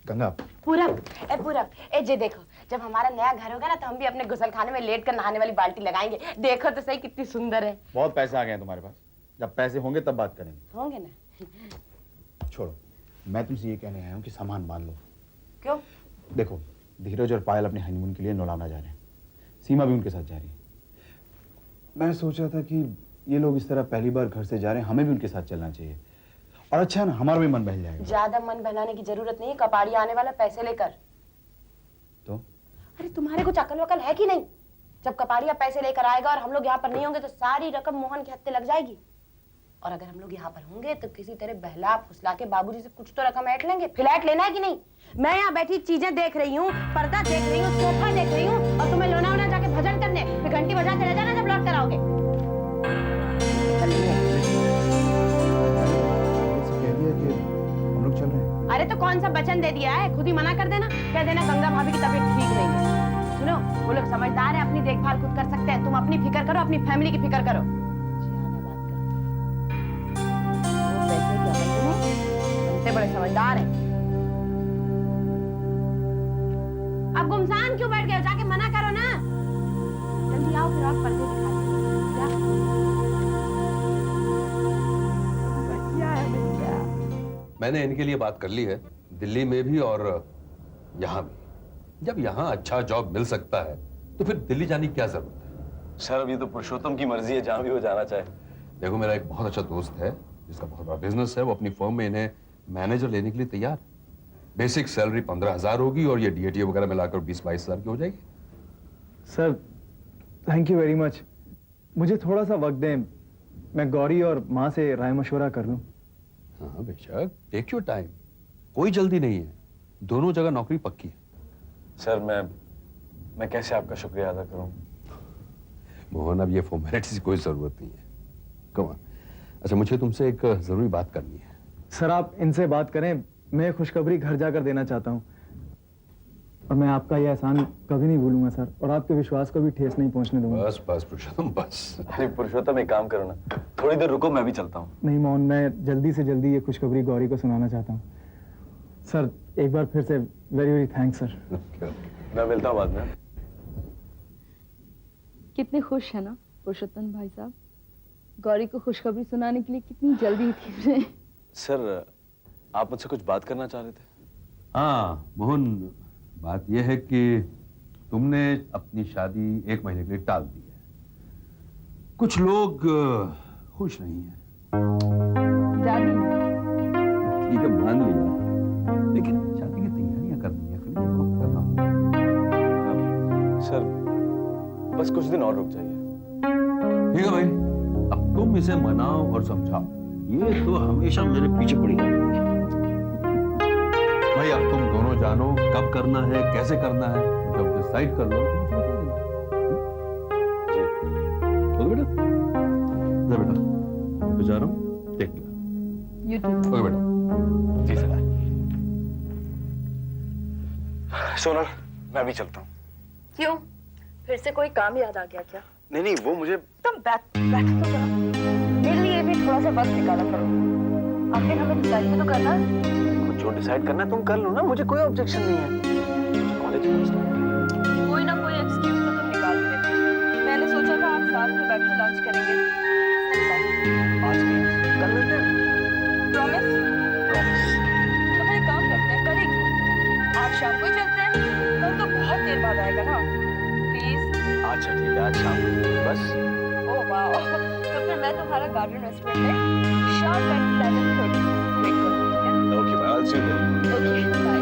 गंगा। पूरब, ए जे देखो, जब हमारा नया घर होगा ना तो हम भी अपने गुसलखाने में लेट कर नहाने वाली बाल्टी लगाएंगे। देखो तो सही कितनी सुंदर है। बहुत पैसे आ गए हैं तुम्हारे पास, जब पैसे होंगे तब बात करेंगे। होंगे ना। छोड़ो, मैं तुमसे ये कहने आया हूँ कि सामान बांध लो। क्यों? देखो, धीरज और पायल अपने हनीमून के लिए नौलाना जा रहे हैं, सीमा भी उनके साथ जा रही है। मैं सोच रहा था कि ये लोग इस तरह पहली बार घर से जा रहे हैं, हमें भी उनके साथ चलना चाहिए, और अच्छा है ना, हमारा भी मन बहल जाएगा। ज्यादा मन बहलाने की जरूरत नहीं है, कपाड़ी आने वाला पैसे लेकर। तो अरे तुम्हारे कुछ अकल वकल है कि नहीं? जब कपाड़िया पैसे लेकर आएगा और हम लोग यहाँ पर नहीं होंगे तो सारी रकम मोहन के हत्थे लग जाएगी। और अगर हम लोग यहाँ पर होंगे तो किसी तरह बहला फुसला के बाबूजी से कुछ तो रकम ऐंठ लेंगे। फ्लैट लेना है कि नहीं? मैं यहाँ बैठी चीजें देख रही हूँ, पर्दा देख रही हूँ, सोफा देख रही हूँ, और तुम्हें लोनावला जाके भजन करने, फिर घंटी बजाते रह जाना जब लौट कर आओगे। कह दिया कि हम लोग चल रहे हैं। अरे तो कौन सा वचन दे दिया है, खुद ही मना कर देना। कह देना गंगा भाभी की तबीयत ठीक नहीं है। सुनो, वो लोग समझदार है, अपनी देखभाल खुद कर सकते हैं। तुम अपनी फिक्र करो, अपनी फैमिली की फिक्र करो। बड़े समझदार हैं। अब गुमसान क्यों बैठ गए? जाके मना करो ना। जल्दी आओ, फिर आप पर्दे दिखा दो। मैंने इनके लिए बात कर ली है, दिल्ली में भी और यहाँ भी। जब यहाँ अच्छा जॉब मिल सकता है तो फिर दिल्ली जाने की क्या जरूरत है? सर अब ये तो पुरुषोत्तम की मर्जी है, जहाँ भी वो जाना चाहे। देखो, मेरा एक बहुत अच्छा दोस्त है जिसका बहुत बड़ा बिजनेस है, वो अपनी फर्म में इन्हें मैनेजर लेने के लिए तैयार। बेसिक सैलरी 15,000 होगी और ये डीएटीए वगैरह मिलाकर 20-22 हजार की हो जाएगी। Sir thank you very much. मुझे थोड़ा सा वक्त दें, मैं गौरी और माँ से राय मशवरा कर लूं। हाँ बेशक, टेक योर टाइम, कोई जल्दी नहीं है, दोनों जगह नौकरी पक्की है। सर मैं कैसे आपका शुक्रिया अदा करूं? मोहन, अब ये फॉर्मेलिटीज की कोई जरूरत नहीं है। Come on. अच्छा, मुझे तुमसे एक जरूरी बात करनी है। सर आप इनसे बात करें, मैं खुशखबरी घर जाकर देना चाहता हूँ, और मैं आपका यह एहसान कभी नहीं भूलूंगा सर, और आपके विश्वास को भी ठेस नहीं पहुंचने दूंगा। बस बस पुरुषोत्तम, बस। अरे पुरुषोत्तम, एक काम करो ना, थोड़ी देर रुको, मैं भी चलता हूँ। नहीं मोहन, मैं जल्दी से जल्दी ये खुशखबरी गौरी को सुनाना चाहता हूँ। सर एक बार फिर से वेरी वेरी थैंक्स सर। मैं मिलता हूँ बाद में। कितने खुश है ना पुरुषोत्तम भाई साहब, गौरी को खुशखबरी सुनाने के लिए कितनी जल्दी थी। सर आप मुझसे कुछ बात करना चाह रहे थे? हाँ मोहन, बात यह है कि तुमने अपनी शादी 1 महीने के लिए टाल दी है। कुछ लोग खुश नहीं हैं। ठीक है, मान लिया, लेकिन शादी की तैयारियां करनी है, फिर वक्त करना होगा। सर बस कुछ दिन और रुक जाइए। ठीक है भाई, अब तुम इसे मनाओ और समझाओ, ये तो हमेशा मेरे पीछे पड़ी रहेगी। भाई अब तुम दोनों जानो कब करना है, कैसे करना है, जब डिसाइड कर लो तो मुझे बता देना। जी ओके बेटा, जा बेटा, मैं जा रहा हूँ, take care. You too. Okay बेटा। जी सर। सोनल, मैं भी चलता हूँ। क्यों? फिर से कोई काम याद आ गया क्या? नहीं, वो मुझे तुम बैठ तो करो, मेरे लिए भी थोड़ा सा वक्त निकाला करो। आखिर हमें डिसाइड तो करना है। जो डिसाइड करना है तुम कर लो ना, मुझे कोई ऑब्जेक्शन नहीं है। कॉलेज पहुंचना है। कोई ना कोई एक्सक्यूज तो तुम निकाल देते। मैंने सोचा था आप साथ में बैठ के लंच करेंगे। आज नहीं, कल मिलते हैं। प्रॉमिस? प्रॉमिस। तो फिर एक काम करते हैं, कल ही क्यों? आज शाम को ही चलते हैं, कल तो बहुत देर बाद आएगा ना। प्लीज। अच्छा ठीक है, आज शाम को बस। ओह वाह, तो फिर मैं तुम्हारा गार्डन रेस्टोरेंट में शार्प एट 7:30 वेट करूंगी। Okay bye, I will see you there. Okay bye.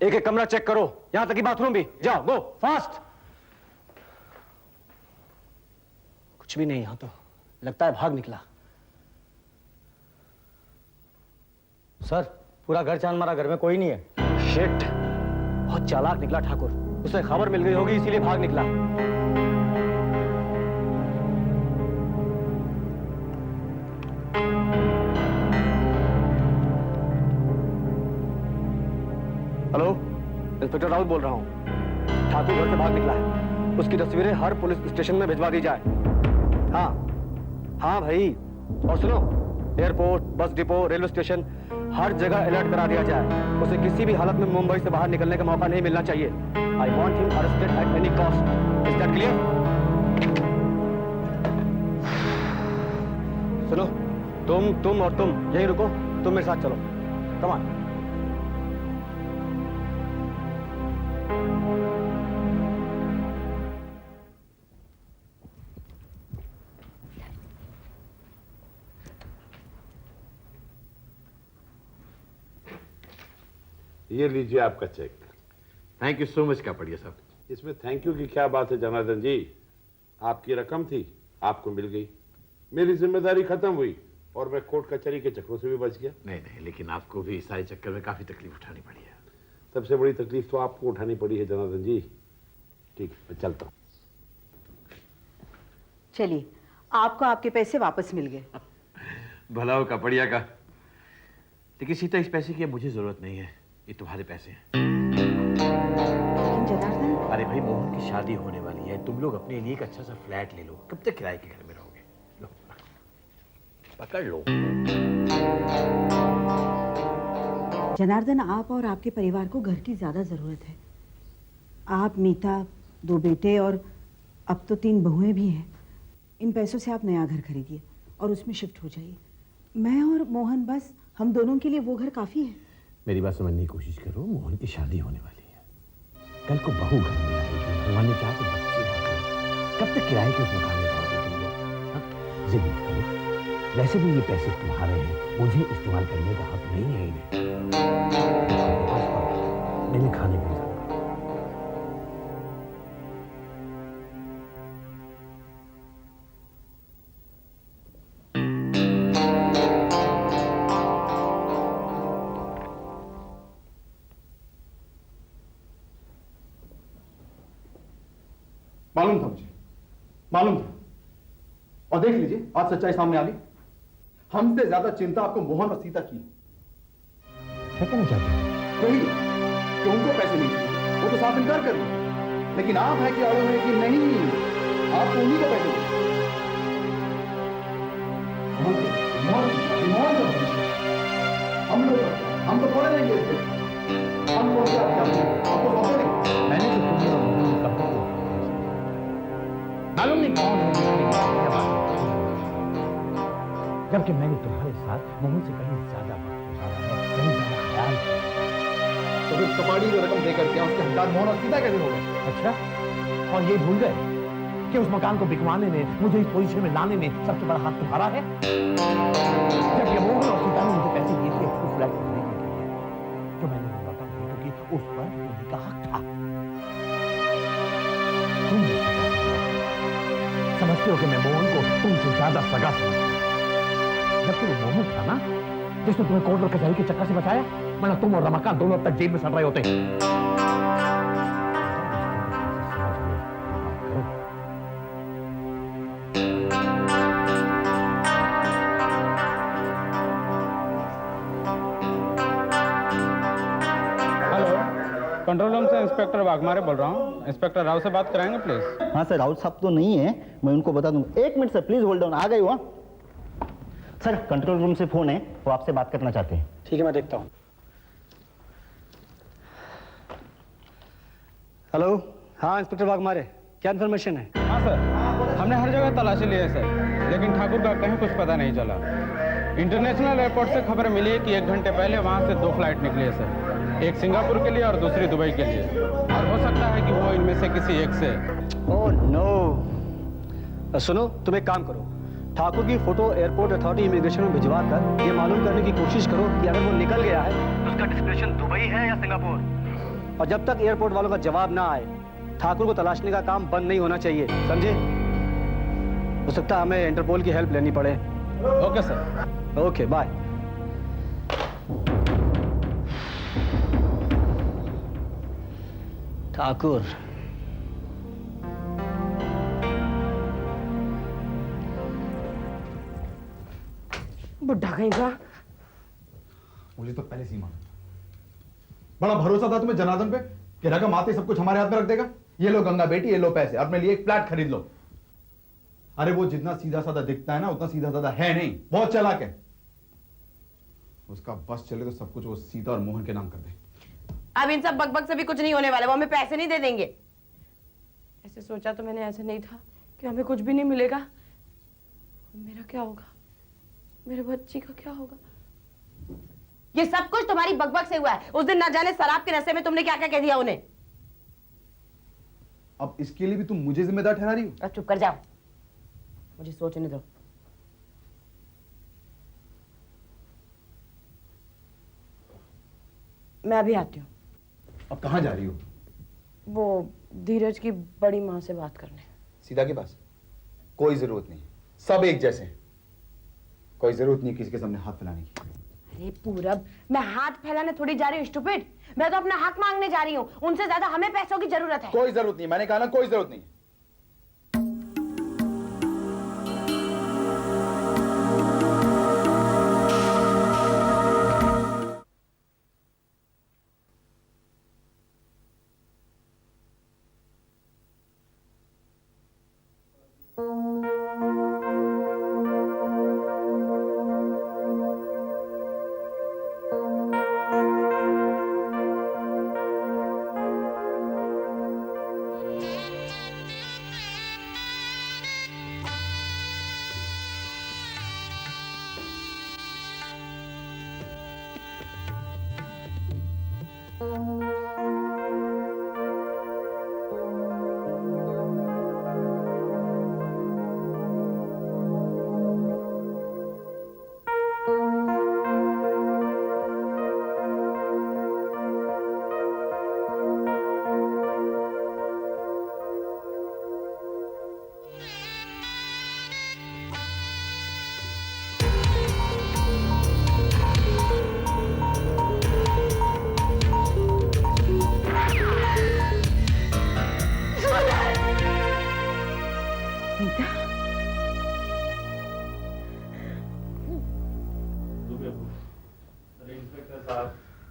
एक कमरा चेक करो, यहां तक कि बाथरूम भी। जाओ, गो फास्ट। कुछ भी नहीं यहां तो, लगता है भाग निकला। सर पूरा घर चांद मारा, घर में कोई नहीं है। शिट, बहुत चालाक निकला ठाकुर, उसे खबर मिल गई होगी इसीलिए भाग निकला। हेलो, इंस्पेक्टर राउत बोल रहा हूं। ठाकुर घर से भाग निकला है। उसकी तस्वीरें हर पुलिस स्टेशन में भिजवा दी जाए। हाँ हाँ भाई, और सुनो, airport, bus depot, railway station, हर जगह अलर्ट करा दिया जाए। उसे किसी भी हालत में मुंबई से बाहर निकलने का मौका नहीं मिलना चाहिए। I want him arrested at any cost. Is that clear? सुनो, तुम और तुम यहीं रुको, तुम मेरे साथ चलो। Come on. ये लीजिए आपका check. Thank you so much Kapadia साहब। इसमें थैंक यू की क्या बात है जनार्दन जी, आपकी रकम थी, आपको मिल गई, मेरी जिम्मेदारी खत्म हुई और मैं कोर्ट कचहरी के चक्रों से भी बच गया। नहीं नहीं, लेकिन आपको भी इस सारे चक्कर में काफी तकलीफ उठानी पड़ी है। सबसे बड़ी तकलीफ तो आपको उठानी पड़ी है जनार्दन जी। ठीक है, मैं चलता हूँ। चलिए, आपको आपके पैसे वापस मिल गए। भला हो कापड़िया का। लेकिन सीता, इस पैसे की अब मुझे जरूरत नहीं है, ये तुम्हारे पैसे हैं। लेकिन जनार्दन, अरे भाई, मोहन की शादी होने वाली है, तुम लोग अपने लिए एक अच्छा सा फ्लैट ले लो। कब तक किराए के घर में रहोगे? लो, पकड़ लो। जनार्दन, आप और आपके परिवार को घर की ज्यादा जरूरत है। आप, मीता, 2 बेटे और अब तो 3 बहुएं भी हैं। इन पैसों से आप नया घर खरीदिए और उसमें शिफ्ट हो जाइए। मैं और मोहन, बस हम दोनों के लिए वो घर काफी है। मेरी बात समझने की कोशिश करो, मोहन की शादी होने वाली है, कल को बहू घर में आएगी, भगवान ने चाहा तो बच्चे होंगे। कब तक किराए के उस मकान में रहोगे तुम लोग? हाँ? जिद मत करो। वैसे भी ये पैसे तुम्हारे हैं, मुझे इस्तेमाल करने का हक नहीं है इन्हें। मैंने खाने पीने जाना। मालूम था मुझे, मालूम था। और देख लीजिए, आज सच्चाई सामने आ गई। हमसे ज्यादा चिंता आपको मोहन और सीता की है। क्या कहना चाहते हैं? वही कि उनको पैसे नहीं चाहिए, वो तो साफ इनकार कर दिया। लेकिन आप है कि आड़े हैं कि नहीं, आपको उन्हीं को पैसे दें। हम तो पढ़े नहीं गए थे। हम तो मैंने तो तुम्हें और मोहन को कहा था। मालूम नहीं कौन है क्या बात है। जबकि मैंने तुम्हारे साथ मोहन से कहीं ज्यादा वक्त गुजारा है, कहीं ज्यादा ख्याल किया। तो फिर कबाड़ी जो रकम देकर के उसके हकदार मोहन और सीता कैसे हो गए? अच्छा, और ये भूल गए कि उस मकान को बिकवाने में, मुझे इस पोजीशन में लाने में सबसे बड़ा हाथ तुम्हारा है। जब ये मोहन और सीता ने मुझे पैसे दिए थे उस फ्लैट को लेने के लिए, जो मैंने लौटा दिया क्योंकि उस पर उन्हीं का हक था। तुम समझते हो कि मैं मोहन को तुमसे ज्यादा सगा समझता हूं, जबकि वो मोहन था ना जिसने तुम्हें कोर्ट और कचहरी के चक्कर से बचाया, वरना तुम और रमाकांत दोनों अब तक जेल में सड़ रहे होते। कंट्रोल रूम से इंस्पेक्टर वाघमारे बोल रहा हूँ। इंस्पेक्टर राव से बात कराएंगे प्लीज? हाँ सर, राउत साहब तो नहीं है, मैं उनको बता दूंगा। 1 minute sir, please hold on. आ गए हो? सर, कंट्रोल रूम से फोन है, वो आपसे बात करना चाहते हैं। ठीक है, मैं देखता हूँ। हेलो, हाँ इंस्पेक्टर वाघमारे, क्या इन्फॉर्मेशन है? हाँ सर, हमने हर जगह तलाशी ली है सर, लेकिन ठाकुर का कहीं कुछ पता नहीं चला। इंटरनेशनल एयरपोर्ट से खबर मिली है कि 1 घंटे पहले वहाँ से 2 फ्लाइट निकली है सर, एक सिंगापुर के लिए और दूसरी दुबई के लिए, और हो सकता है कि वो इनमें से किसी एक से। Oh no. सुनो, तुम एक काम करो, ठाकुर की फोटो एयरपोर्ट अथॉरिटी इमिग्रेशन में भिजवा कर ये मालूम करने की कोशिश करो कि अगर वो निकल गया है तो उसका डेस्टिनेशन दुबई है या सिंगापुर। और जब तक एयरपोर्ट वालों का जवाब ना आए, ठाकुर को तलाशने का काम बंद नहीं होना चाहिए, समझे? हो सकता है हमें इंटरपोल की हेल्प लेनी पड़े। Okay sir. Okay, bye. Thakur, बुढ़ा कहीं का। मुझे तो पहले सीमा बड़ा भरोसा था तुम्हें जनार्दन पे कि रकम आते सब कुछ हमारे हाथ में रख देगा, ये लो गंगा बेटी, ये लो पैसे, अपने लिए एक फ्लैट खरीद लो। अरे वो जितना सीधा साधा दिखता है ना, उतना सीधा साधा है नहीं, बहुत चालाक है। उसका बस चले तो सब कुछ वो सीता और मोहन के नाम कर दे। अब इन सब बकबक से भी कुछ नहीं होने वाला, वो हमें पैसे नहीं दे देंगे। ऐसे सोचा तो मैंने ऐसे नहीं था कि हमें कुछ भी नहीं मिलेगा। मेरा क्या होगा, मेरे बच्ची का क्या होगा? ये सब कुछ तुम्हारी बकबक से हुआ है। उस दिन ना जाने शराब के नशे में तुमने क्या क्या कह दिया उन्हें। अब इसके लिए भी तुम मुझे जिम्मेदार ठहरा रही हो? अब चुप कर जाओ, मुझे सोचने दो। मैं अभी आती हूँ। अब कहाँ जा रही हो? वो धीरज की बड़ी माँ से बात करने। सीधा के पास? कोई जरूरत नहीं, सब एक जैसे हैं। कोई जरूरत नहीं किसी के सामने हाथ फैलाने की। अरे पूरब, मैं हाथ फैलाने थोड़ी जा रही हूँ स्टूपिड। मैं तो अपना हक मांगने जा रही हूँ। उनसे ज्यादा हमें पैसों की जरूरत है। कोई जरूरत नहीं, मैंने कहा ना कोई जरूरत नहीं।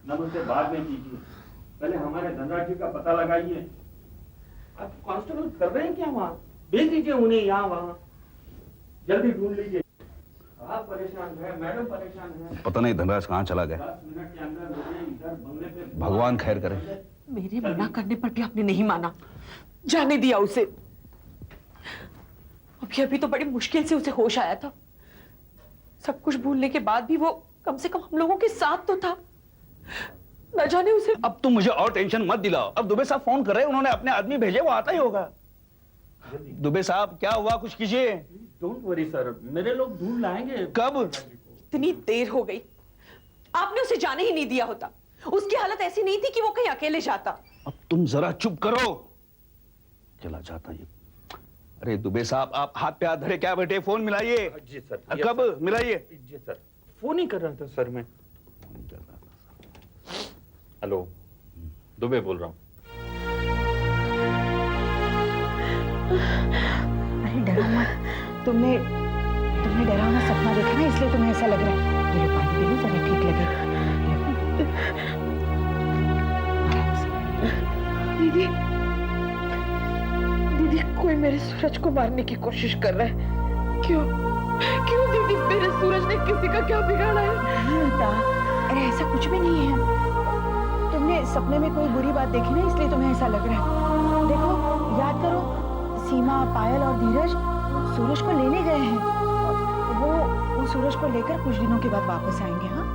नमस्ते बाद में कीजिए, पहले हमारे धनराज जी का पता लगाइए। आप कांस्टेबल कर रहे हैं क्या वहाँ? भेज दीजिए उन्हें यहाँ वहाँ, जल्दी ढूंढ लीजिए। आप परेशान है, मैडम परेशान है। पता नहीं धनराज कहाँ चला गया। 10 मिनट के अंदर मुझे इधर बंगले पे। भगवान खैर करे। मेरे मना करने पर भी आपने नहीं माना, जाने दिया उसे। अभी तो बड़ी मुश्किल से उसे होश आया था। सब कुछ भूलने के बाद भी वो कम से कम हम लोगों के साथ तो था। न जाने उसे। अब तुम मुझे और टेंशन मत दिलाओ। अब दुबे साहब फोन कर रहे हैं, उन्होंने अपने आदमी भेजे, वो आता ही होगा। दुबे साहब क्या हुआ, कुछ कीजिए। डोंट वरी सर, मेरे लोग ढूंढ लाएंगे। कब? इतनी देर हो गई, आपने उसे जाने ही नहीं दिया होता। उसकी हालत ऐसी नहीं थी कि वो कहीं अकेले जाता। अब तुम जरा चुप करो। चला जाता ये। अरे दुबे साहब, आप हाथ पे हाथ धरे क्या बैठे, फोन मिलाइए। जी सर। कब मिलाइए? जी सर, फोन ही कर रहा था सर मैं। हेलो, दुबे बोल रहा हूँ। अरे डरो मत, तुमने डरावना सपना देखा ना, इसलिए तुम्हें ऐसा लग रहा है। ये लो पानी पी लो, जरा ठीक लगेगा। दीदी, दीदी कोई मेरे सूरज को मारने की कोशिश कर रहा है। क्यों दीदी, मेरे सूरज ने किसी का क्या बिगाड़ा है? नहीं होता, अरे ऐसा कुछ भी नहीं है। तुमने सपने में कोई बुरी बात देखी ना, इसलिए तुम्हें ऐसा लग रहा है। देखो, याद करो, सीमा, पायल और धीरज सूरज को लेने गए हैं। वो सूरज को लेकर कुछ दिनों के बाद वापस आएंगे। हाँ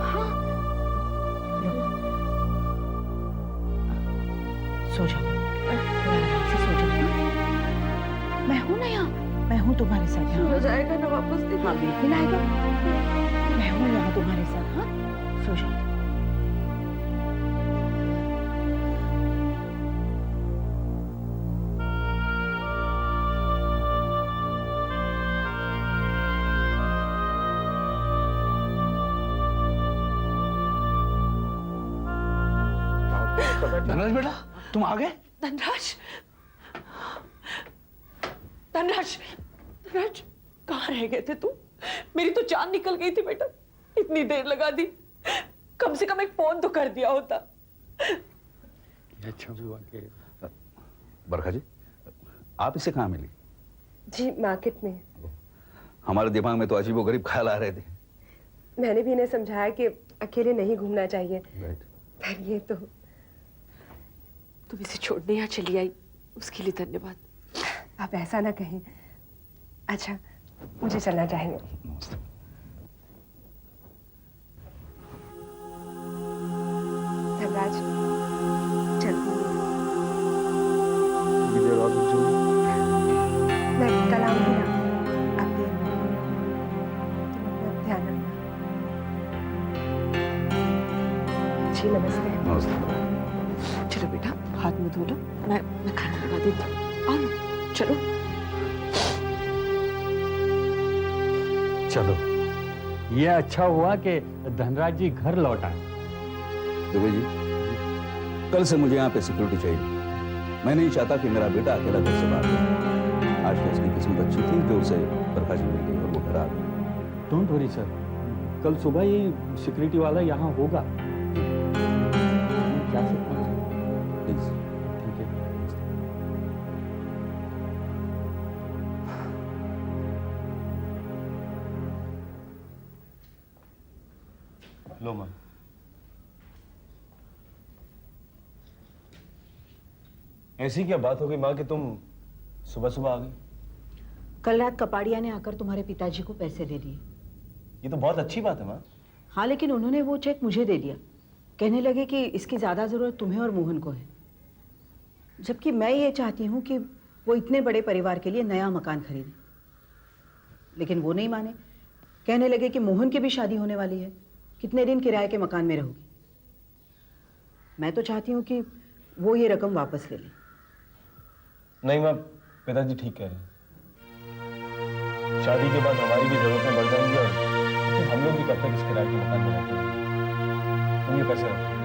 हाँ, सो जाओ, थोड़ा आराम से सो जाओ। मैं हूं ना यहाँ, मैं हूं तुम्हारे साथ। सूरज आएगा ना वापस? हाँ बिल्कुल आएगा, मैं हूं यहाँ तुम्हारे साथ। हाँ, सो जाओ। धनराज बेटा, तुम आ गए? धनराज, कहाँ रह गए थे तुम? मेरी तो जान निकल गई थी बेटा, इतनी देर लगा दी। कम से कम एक फोन तो कर दिया होता। अच्छा हुआ कि बरखा जी, आप इसे कहाँ मिली? जी मार्केट में। हमारे दिमाग में तो अजीबोगरीब ख्याल आ रहे थे। मैंने भी इन्हें समझाया कि अकेले नहीं घूमना चाहिए, पर ये तो। तुम इसे छोड़ने यहाँ चली आई, उसके लिए धन्यवाद। आप ऐसा ना कहें। अच्छा, मुझे चलना चाहिए। धनराज, चलती हूँ। मैं कल आऊंगी ना आपके। तुम अपना ध्यान रखना। जी नमस्ते। नमस्ते। चलो बेटा, हाथ मुंह धो लो, मैं खाना लगा देती हूँ। आओ ना, चलो। चलो, ये अच्छा हुआ कि धनराज जी घर लौट आए। दुबे जी, कल से मुझे यहाँ पे सिक्योरिटी चाहिए। मैं नहीं चाहता कि मेरा बेटा अकेला घर से बाहर जाए। आज तो उसकी किस्मत अच्छी थी जो उसे बरखा जी मिल गई और वो घर आ गया। डोंट वरी सर, कल सुबह ही सिक्योरिटी वाला यहाँ होगा। जा सकता हूँ प्लीज। Thank you. लो माँ। ऐसी क्या बात हो गई माँ कि तुम सुबह सुबह आ गई? कल रात कपाड़िया ने आकर तुम्हारे पिताजी को पैसे दे दिए। ये तो बहुत अच्छी बात है माँ। हाँ, लेकिन उन्होंने वो चेक मुझे दे दिया। कहने लगे कि इसकी ज़्यादा ज़रूरत तुम्हें और मोहन को है, जबकि मैं ये चाहती हूँ कि वो इतने बड़े परिवार के लिए नया मकान खरीदें। लेकिन वो नहीं माने। कहने लगे कि मोहन की भी शादी होने वाली है, कितने दिन किराए के मकान में रहोगी। मैं तो चाहती हूँ कि वो ये रकम वापस ले लें। नहीं माँ, पिताजी ठीक कह रहे हैं। शादी के बाद हमारी भी जरूरतें बढ़ जाएंगी और हम लोग भी कब तक इस किराए के मकान में रहते हैं। तुम ये पैसे रखो।